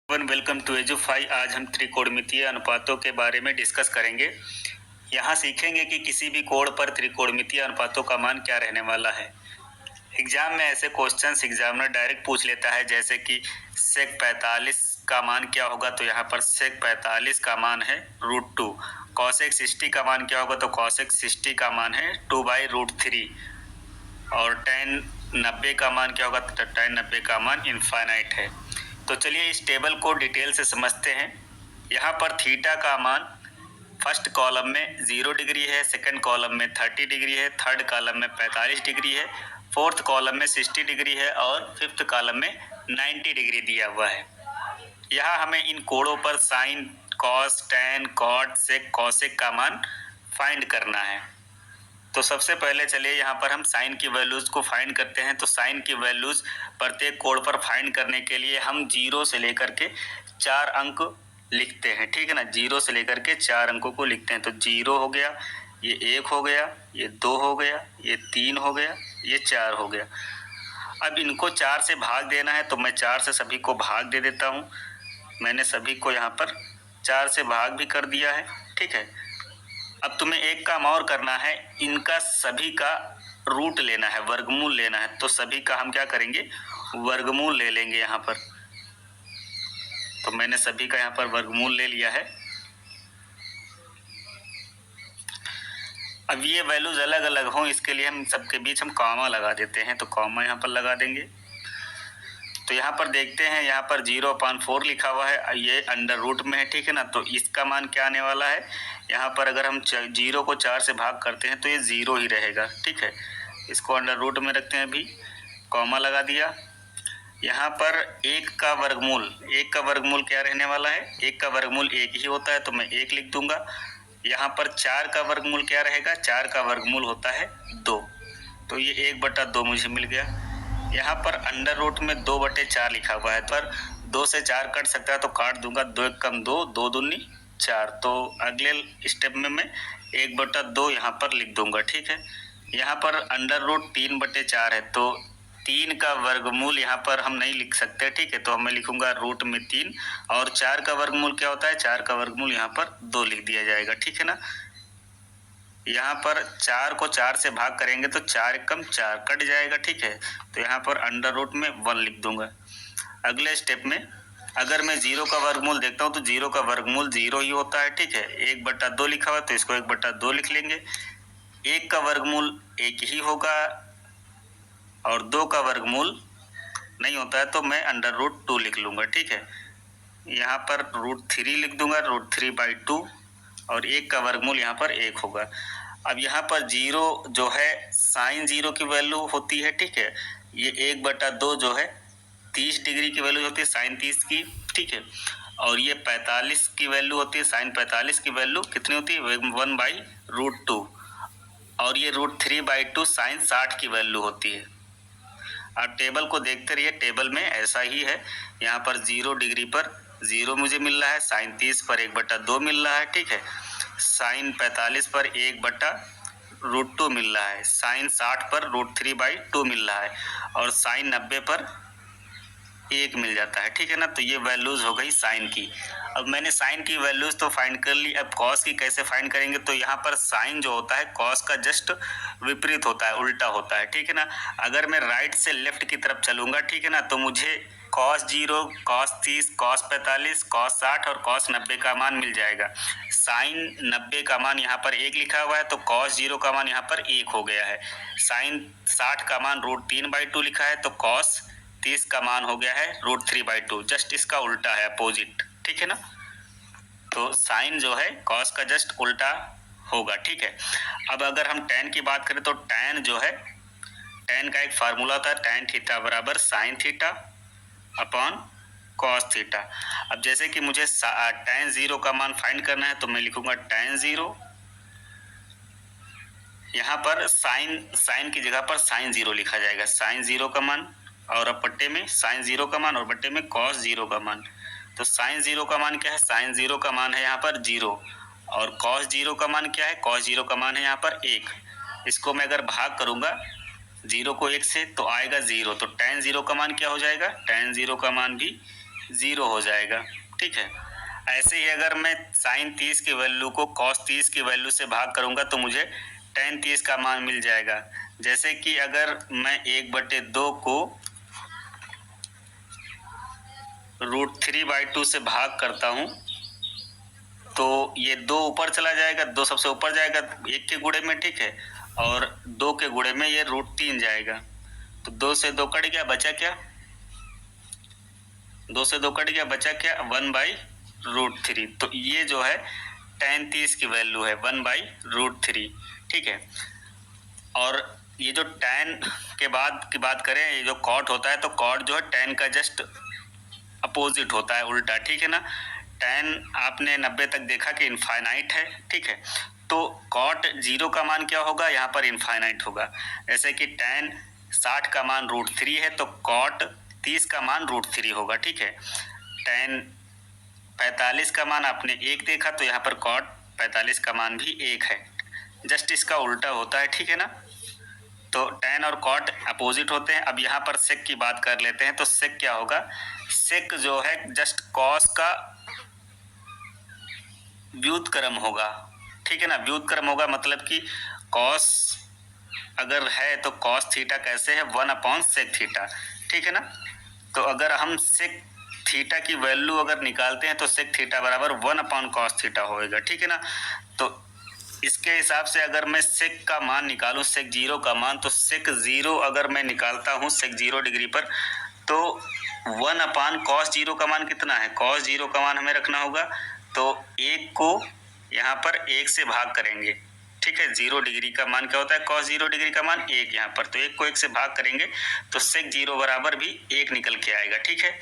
Welcome to एजुफाई। आज हम त्रिकोणमितीय अनुपातों के बारे में डिस्कस करेंगे। यहाँ सीखेंगे कि किसी भी कोण पर त्रिकोणमितीय अनुपातों का मान क्या रहने वाला है। एग्जाम में ऐसे क्वेश्चंस एग्जामिनर डायरेक्ट पूछ लेता है, जैसे कि सेक 45 का मान क्या होगा, तो यहाँ पर सेक 45 का मान है √2। कॉसेक 60 का मान क्या होगा, तो कॉसेक 60 का मान है 2/√3। और tan 90 का मान क्या होगा, तो tan 90 का मान इनफाइनाइट है। तो चलिए इस टेबल को डिटेल से समझते हैं। यहाँ पर थीटा का मान फर्स्ट कॉलम में 0 डिग्री है, सेकंड कॉलम में 30 डिग्री है, थर्ड कॉलम में 45 डिग्री है, फोर्थ कॉलम में 60 डिग्री है और फिफ्थ कॉलम में 90 डिग्री दिया हुआ है। यहाँ हमें इन कोणों पर साइन, कॉस, टैन, कॉट, सेक, कॉसेक का मान फाइंड करना है। तो सबसे पहले चलिए यहाँ पर हम साइन की वैल्यूज को फाइंड करते हैं। तो साइन की वैल्यूज प्रत्येक कोण पर फाइंड करने के लिए हम 0 से लेकर के 4 अंक लिखते हैं, ठीक है ना। 0 से लेकर के 4 अंकों को लिखते हैं। तो 0 हो गया, ये 1 हो गया, ये 2 हो गया, ये 3 हो गया, ये 4 हो गया। अब इनको 4 से भाग देना है, तो मैं 4 से सभी को भाग दे देता हूँ। मैंने सभी को यहाँ पर 4 से भाग भी कर दिया है, ठीक है। अब तुम्हें एक काम और करना है, इनका सभी का रूट लेना है, वर्गमूल लेना है। तो सभी का हम क्या करेंगे, वर्गमूल ले लेंगे यहाँ पर। तो मैंने सभी का यहाँ पर वर्गमूल ले लिया है। अब ये वैल्यूज अलग अलग हों, इसके लिए हम सबके बीच हम कॉमा लगा देते हैं। तो कॉमा यहाँ पर लगा देंगे। तो यहाँ पर देखते हैं, यहाँ पर 0/4 लिखा हुआ है, ये अंडर रूट में है, ठीक है ना। तो इसका मान क्या आने वाला है, यहाँ पर अगर हम 0 को 4 से भाग करते हैं तो ये 0 ही रहेगा, ठीक है। इसको अंडर रूट में रखते हैं, अभी कॉमा लगा दिया। यहाँ पर 1 का वर्गमूल क्या रहने वाला है, 1 का वर्गमूल 1 ही होता है, तो मैं 1 लिख दूंगा। यहाँ पर 4 का वर्गमूल क्या रहेगा, 4 का वर्गमूल होता है 2, तो ये 1/2 मुझे मिल गया। यहाँ पर अंडर रूट में 2/4 लिखा हुआ है, पर 2 से 4 कट सकता है, तो काट दूंगा। 2 1 कम 2, 2 दूनी 4। तो अगले स्टेप में मैं 1/2 यहाँ पर लिख दूंगा, ठीक है। यहाँ पर अंडर रूट 3/4 है, तो 3 का वर्गमूल यहाँ पर हम नहीं लिख सकते, ठीक है। तो मैं लिखूंगा रूट में 3। और 4 का वर्गमूल क्या होता है, 4 का वर्गमूल यहाँ पर 2 लिख दिया जाएगा, ठीक है ना। यहाँ पर 4 को 4 से भाग करेंगे तो 4 एकम 4 कट जाएगा, ठीक है। तो यहाँ पर अंडर रूट में 1 लिख दूंगा। अगले स्टेप में अगर मैं 0 का वर्गमूल देखता हूँ तो 0 का वर्गमूल 0 ही होता है, ठीक है। 1/2 लिखा हुआ, तो इसको 1/2 लिख लेंगे। 1 का वर्गमूल 1 ही होगा और 2 का वर्गमूल नहीं होता है, तो मैं अंडर रूट 2 लिख लूंगा, ठीक है। यहाँ पर √3 लिख दूंगा, √3/2। और 1 का वर्गमूल यहाँ पर 1 होगा। अब यहाँ पर 0 जो है साइन 0 की वैल्यू होती है, ठीक है। ये 1/2 जो है 30 डिग्री की वैल्यू होती है, साइन 30 की, ठीक है। और ये 45 की वैल्यू होती है, साइन 45 की वैल्यू कितनी होती है, 1/√2। और ये √3/2 साइन 60 की वैल्यू होती है। आप टेबल को देखते रहिए, टेबल में ऐसा ही है। यहाँ पर 0 डिग्री पर 0 मुझे मिल रहा है, साइन 30 पर 1/2 मिल रहा है, ठीक है। साइन 45 पर 1/√2 मिल रहा है, साइन 60 पर √3/2 मिल रहा है और साइन 90 पर 1 मिल जाता है, ठीक है ना। तो ये वैल्यूज हो गई साइन की। अब मैंने साइन की वैल्यूज तो फाइंड कर ली, अब कॉस की कैसे फाइंड करेंगे। तो यहाँ पर साइन जो होता है कॉस का जस्ट विपरीत होता है, उल्टा होता है, ठीक है ना। अगर मैं राइट से लेफ्ट की तरफ चलूंगा, ठीक है ना, तो मुझे cos 0, cos 30, cos 45, cos 60 और cos 90 का मान मिल जाएगा। साइन 90 का मान यहाँ पर 1 लिखा हुआ है, तो cos 0 का मान यहाँ पर 1 हो गया है। साइन 60 का मान √3/2 लिखा है, तो cos 30 का मान हो गया है √3/2, जस्ट इसका उल्टा है, अपोजिट, ठीक है ना। तो साइन जो है कॉस का जस्ट उल्टा होगा, ठीक है। अब अगर हम tan की बात करें तो tan जो है, tan का एक फार्मूला होता है, tan थीटा बराबर sine theta upon cos theta. अब जैसे कि मुझे tan 0 का मान फाइंड करना है, तो मैं लिखूंगा tan 0। यहाँ पर साइन की जगह पर साइन 0 लिखा जाएगा, साइन 0 का मान, और अब पट्टे में साइन 0 का मान और बट्टे में कॉस 0 का मान। तो साइन 0 का मान क्या है, साइन 0 का मान है यहाँ पर 0, और कॉस 0 का मान क्या है, कॉस 0 का मान है यहाँ पर 1। इसको मैं अगर भाग करूंगा 0 को 1 से तो आएगा 0, तो tan 0 का मान क्या हो जाएगा, tan 0 का मान भी 0 हो जाएगा। ठीक है, ऐसे ही अगर मैं साइन 30 की वैल्यू को कॉस 30 की वैल्यू से भाग करूंगा तो मुझे टेन 30 का मान मिल जाएगा। जैसे कि अगर मैं 1/2 को √3/2 से भाग करता हूं तो ये 2 ऊपर चला जाएगा, 2 सबसे ऊपर जाएगा 1 के गुणे में, ठीक है, और 2 के गुणे में ये √3 जाएगा। तो 2 से 2 कट गया, बचा क्या? 2 से 2 कट गया, बचा क्या? 1/√3। तो ये जो है tan 30 की वैल्यू है 1/√3। ठीक है, और ये जो tan के बाद की बात करें, ये जो cot होता है तो cot जो है tan का जस्ट अपोजिट होता है, उल्टा। ठीक है ना, tan आपने 90 तक देखा कि इनफाइनाइट है। ठीक है, तो cot 0 का मान क्या होगा? यहाँ पर इनफाइनाइट होगा। जैसे कि tan 60 का मान √3 है तो cot 30 का मान √3 होगा। ठीक है, tan 45 का मान आपने 1 देखा तो यहाँ पर cot 45 का मान भी 1 है, जस्ट इसका उल्टा होता है। ठीक है ना, तो tan और cot अपोजिट होते हैं। अब यहाँ पर sec की बात कर लेते हैं तो sec क्या होगा? sec जो है जस्ट cos का व्युत्क्रम होगा। ठीक है ना, व्युत्क्रम होगा, मतलब कि cos अगर है तो cos थीटा कैसे है? 1/sec theta. ठीक है ना, तो अगर हम sec थीटा की वैल्यू अगर निकालते हैं तो sec थीटा बराबर 1/cos थीटा होएगा। ठीक है ना, तो इसके हिसाब से अगर मैं sec का मान निकालूं, sec 0 का मान, तो sec 0 अगर मैं निकालता हूं sec 0 डिग्री पर तो 1/cos 0 का मान कितना है? cos 0 का मान हमें रखना होगा, तो 1 को यहाँ पर 1 से भाग करेंगे। ठीक है, 0 डिग्री का मान क्या होता है? cos 0 डिग्री का मान 1 यहाँ पर, तो 1 को 1 से भाग करेंगे तो sec 0 बराबर भी 1 निकल के आएगा। ठीक है,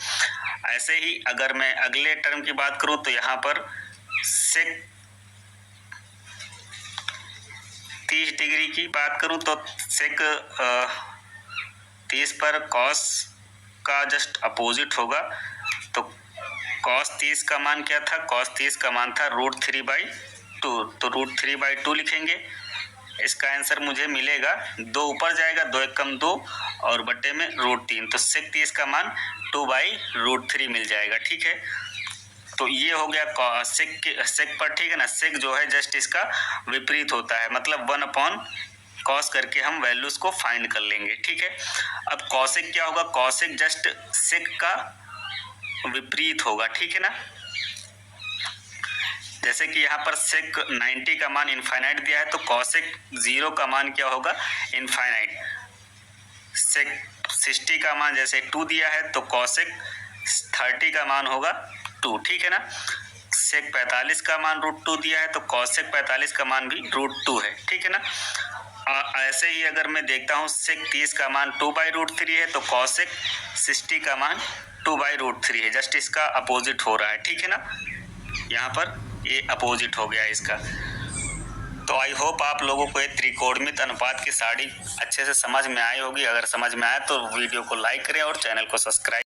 ऐसे ही अगर मैं अगले टर्म की बात करूं तो यहाँ पर sec 30 डिग्री की बात करूं तो sec 30 पर cos का जस्ट अपोजिट होगा। तो cos 30 का मान क्या था? cos 30 का मान था √3/2, तो √3/2 लिखेंगे। इसका आंसर मुझे मिलेगा, 2 ऊपर जाएगा, 2 एक कम 2 और बट्टे में √3, तो sec 30 का मान 2/√3 मिल जाएगा। ठीक है, तो ये हो गया sec पर। ठीक है ना, sec जो है जस्ट इसका विपरीत होता है, मतलब 1/cos करके हम वैल्यूज को फाइंड कर लेंगे। ठीक है, अब cosec क्या होगा? cosec जस्ट sec का विपरीत होगा। ठीक है ना, जैसे कि यहाँ पर sec 90 का मान इनफाइनाइट दिया है तो cosec 0 का मान क्या होगा? इनफाइनाइट। sec 60 का मान जैसे 2 दिया है तो cosec 30 का मान होगा 2। ठीक है ना, sec 45 का मान √2 दिया है तो cosec 45 का मान भी √2 है। ठीक है ना, ऐसे ही अगर मैं देखता हूँ sec 30 का मान 2/√3 है तो cosec 60 का मान 2/√3 है, जस्ट इसका अपोजिट हो रहा है। ठीक है ना, यहाँ पर ये अपोजिट हो गया इसका। तो आई होप आप लोगों को ये त्रिकोणमित अनुपात की सारी अच्छे से समझ में आई होगी। अगर समझ में आया तो वीडियो को लाइक करें और चैनल को सब्सक्राइब